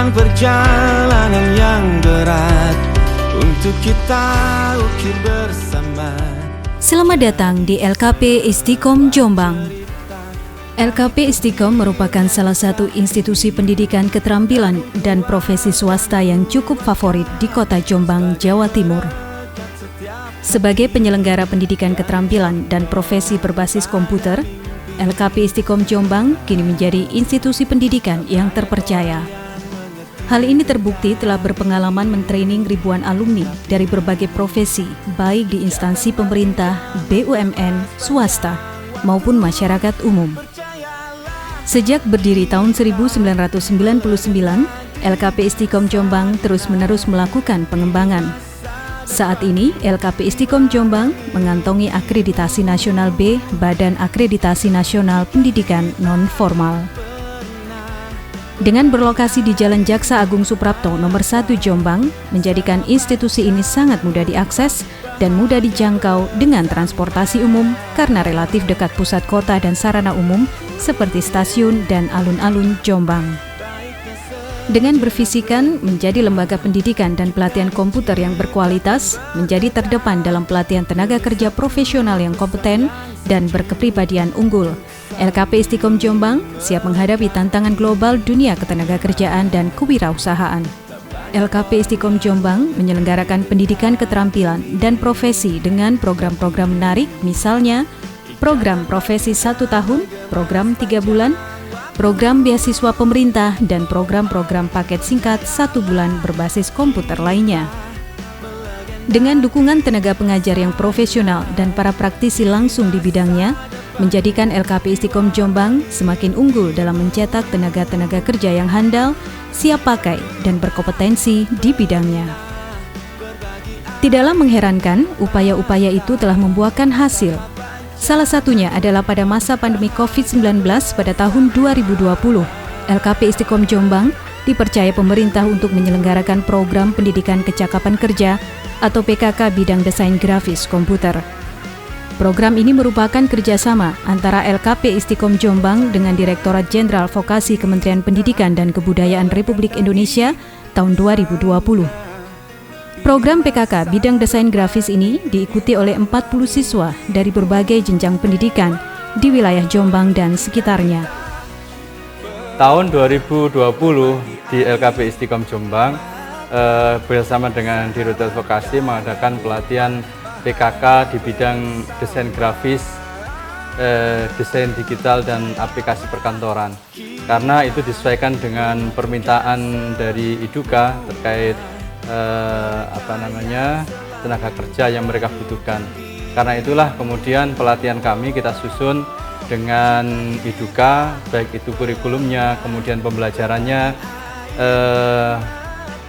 sepanjang perjalanan yang berat untuk kita ukir bersama. Selamat datang di LKP Istiqom Jombang. LKP Istiqom merupakan salah satu institusi pendidikan keterampilan dan profesi swasta yang cukup favorit di Kota Jombang, Jawa Timur. Sebagai penyelenggara pendidikan keterampilan dan profesi berbasis komputer, LKP Istiqom Jombang kini menjadi institusi pendidikan yang terpercaya. Hal ini terbukti telah berpengalaman mentraining ribuan alumni dari berbagai profesi, baik di instansi pemerintah, BUMN, swasta, maupun masyarakat umum. Sejak berdiri tahun 1999, LKP Istiqom Jombang terus-menerus melakukan pengembangan. Saat ini, LKP Istiqom Jombang mengantongi akreditasi nasional B, Badan Akreditasi Nasional Pendidikan Non-Formal. Dengan berlokasi di Jalan Jaksa Agung Suprapto nomor 1 Jombang, menjadikan institusi ini sangat mudah diakses dan mudah dijangkau dengan transportasi umum karena relatif dekat pusat kota dan sarana umum seperti stasiun dan alun-alun Jombang. Dengan bervisikan menjadi lembaga pendidikan dan pelatihan komputer yang berkualitas, menjadi terdepan dalam pelatihan tenaga kerja profesional yang kompeten dan berkepribadian unggul, LKP Istiqom Jombang siap menghadapi tantangan global dunia ketenagakerjaan dan kewirausahaan. LKP Istiqom Jombang menyelenggarakan pendidikan keterampilan dan profesi dengan program-program menarik, misalnya program profesi 1 tahun, program 3 bulan, program beasiswa pemerintah, dan program-program paket singkat 1 bulan berbasis komputer lainnya. Dengan dukungan tenaga pengajar yang profesional dan para praktisi langsung di bidangnya, menjadikan LKP Istiqom Jombang semakin unggul dalam mencetak tenaga-tenaga kerja yang handal, siap pakai, dan berkompetensi di bidangnya. Tidaklah mengherankan, upaya-upaya itu telah membuahkan hasil. Salah satunya adalah pada masa pandemi COVID-19 pada tahun 2020, LKP Istiqom Jombang dipercaya pemerintah untuk menyelenggarakan program pendidikan kecakapan kerja atau PKK bidang desain grafis komputer. Program ini merupakan kerjasama antara LKP Istiqom Jombang dengan Direktorat Jenderal Vokasi Kementerian Pendidikan dan Kebudayaan Republik Indonesia tahun 2020. Program PKK bidang desain grafis ini diikuti oleh 40 siswa dari berbagai jenjang pendidikan di wilayah Jombang dan sekitarnya. Tahun 2020 di LKP Istiqom Jombang bersama dengan Direktorat Vokasi mengadakan pelatihan PKK di bidang desain grafis, desain digital dan aplikasi perkantoran. Karena itu disesuaikan dengan permintaan dari IDUKA terkait tenaga kerja yang mereka butuhkan. Karena itulah kemudian pelatihan kami kita susun dengan IDUKA, baik itu kurikulumnya, kemudian pembelajarannya,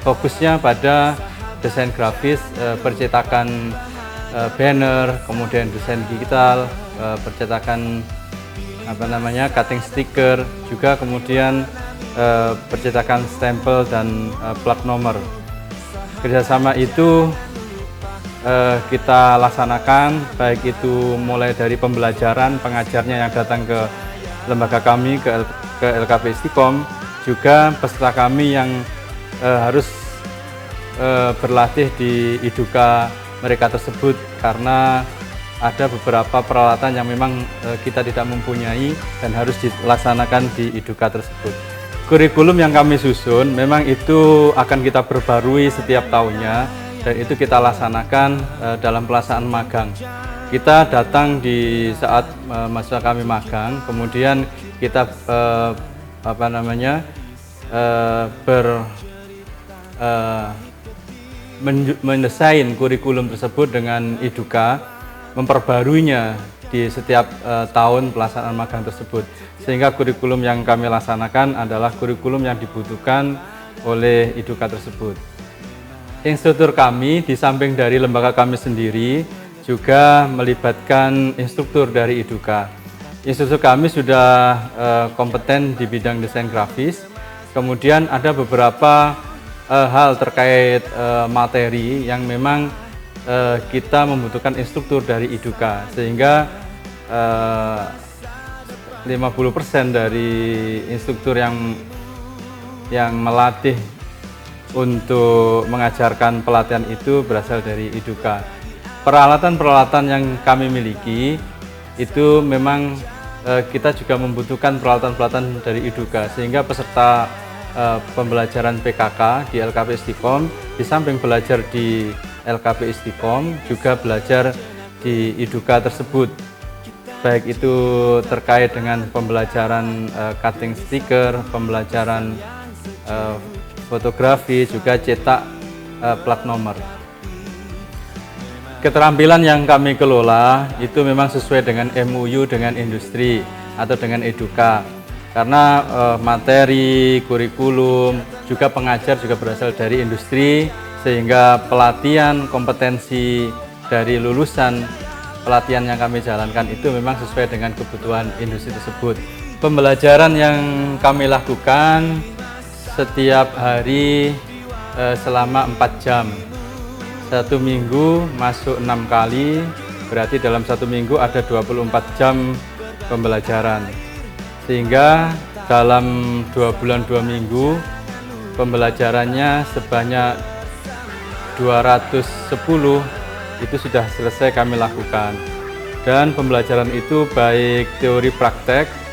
fokusnya pada desain grafis, percetakan banner, kemudian desain digital, percetakan cutting stiker, juga kemudian percetakan stempel dan plat nomor. Kerjasama itu kita laksanakan, baik itu mulai dari pembelajaran pengajarnya yang datang ke lembaga kami, ke LKP Istiqom, juga peserta kami yang harus berlatih di IDUKA mereka tersebut karena ada beberapa peralatan yang memang kita tidak mempunyai dan harus dilaksanakan di IDUKA tersebut. Kurikulum yang kami susun memang itu akan kita perbarui setiap tahunnya dan itu kita laksanakan dalam pelaksanaan magang. Kita datang di saat mahasiswa kami magang, kemudian kita mendesain kurikulum tersebut dengan IDUKA, memperbaruinya di setiap tahun pelaksanaan magang tersebut. Sehingga kurikulum yang kami laksanakan adalah kurikulum yang dibutuhkan oleh IDUKA tersebut. Instruktur kami di samping dari lembaga kami sendiri juga melibatkan instruktur dari IDUKA. Instruktur kami sudah kompeten di bidang desain grafis. Kemudian ada beberapa hal terkait materi yang memang kita membutuhkan instruktur dari IDUKA, sehingga 50% dari instruktur yang yang melatih untuk mengajarkan pelatihan itu berasal dari IDUKA. Peralatan-peralatan yang kami miliki itu memang kita juga membutuhkan peralatan-peralatan dari IDUKA, sehingga peserta pembelajaran PKK di LKP Istiqom di samping belajar di LKP Istiqom juga belajar di IDUKA tersebut, baik itu terkait dengan pembelajaran cutting stiker, pembelajaran fotografi, juga cetak plat nomor. Keterampilan yang kami kelola itu memang sesuai dengan MOU dengan industri atau dengan IDUKA, karena materi, kurikulum, juga pengajar juga berasal dari industri, sehingga pelatihan kompetensi dari lulusan pelatihan yang kami jalankan itu memang sesuai dengan kebutuhan industri tersebut. Pembelajaran yang kami lakukan setiap hari selama 4 jam. 1 minggu masuk 6 kali, berarti dalam 1 minggu ada 24 jam pembelajaran. Sehingga dalam 2 bulan 2 minggu pembelajarannya sebanyak 210 itu sudah selesai kami lakukan. Dan pembelajaran itu baik teori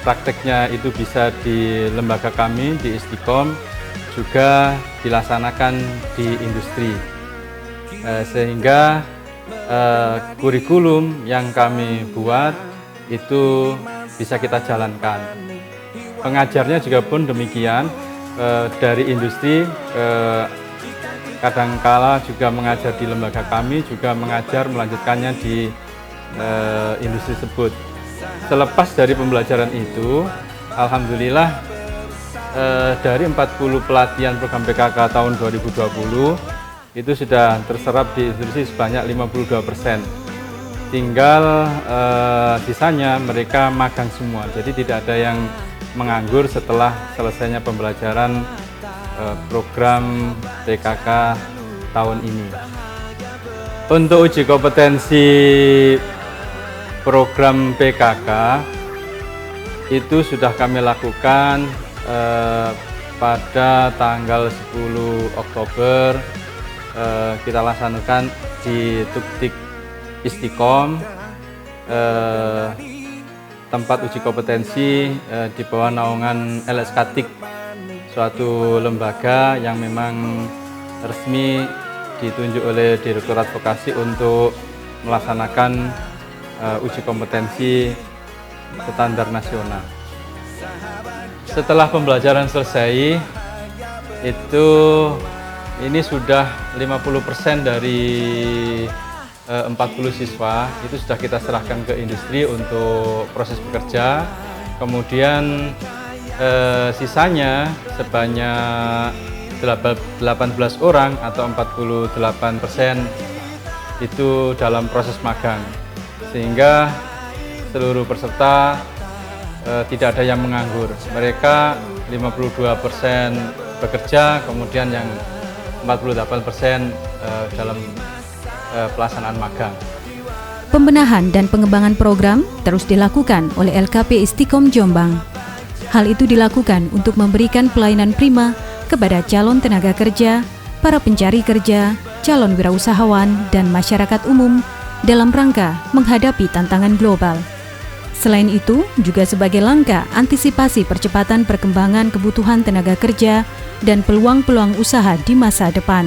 prakteknya itu bisa di lembaga kami di Istiqom, juga dilaksanakan di industri. Sehingga kurikulum yang kami buat itu bisa kita jalankan. Pengajarnya juga pun demikian, dari industri kadangkala juga mengajar di lembaga kami, juga mengajar melanjutkannya di industri tersebut. Selepas dari pembelajaran itu, alhamdulillah dari 40 pelatihan program PKK tahun 2020 itu sudah terserap di industri sebanyak 52%. Tinggal sisanya mereka magang semua, jadi tidak ada yang menganggur setelah selesainya pembelajaran program PKK tahun ini. Untuk uji kompetensi program PKK itu sudah kami lakukan pada tanggal 10 Oktober. Kita laksanakan di Tuktik Istiqom, tempat uji kompetensi di bawah naungan LSKTIK, suatu lembaga yang memang resmi ditunjuk oleh Direktorat Vokasi untuk melaksanakan uji kompetensi standar nasional. Setelah pembelajaran selesai, itu ini sudah 50% dari 40 siswa itu sudah kita serahkan ke industri untuk proses bekerja. Kemudian sisanya sebanyak 18 orang atau 48% itu dalam proses magang, sehingga seluruh peserta tidak ada yang menganggur. Mereka 52% bekerja, kemudian yang 48% dalam pelaksanaan magang. Pembenahan dan pengembangan program terus dilakukan oleh LKP Istiqom Jombang. Hal itu dilakukan untuk memberikan pelayanan prima kepada calon tenaga kerja, para pencari kerja, calon wirausahawan, dan masyarakat umum dalam rangka menghadapi tantangan global. Selain itu, juga sebagai langkah antisipasi percepatan perkembangan kebutuhan tenaga kerja dan peluang-peluang usaha di masa depan.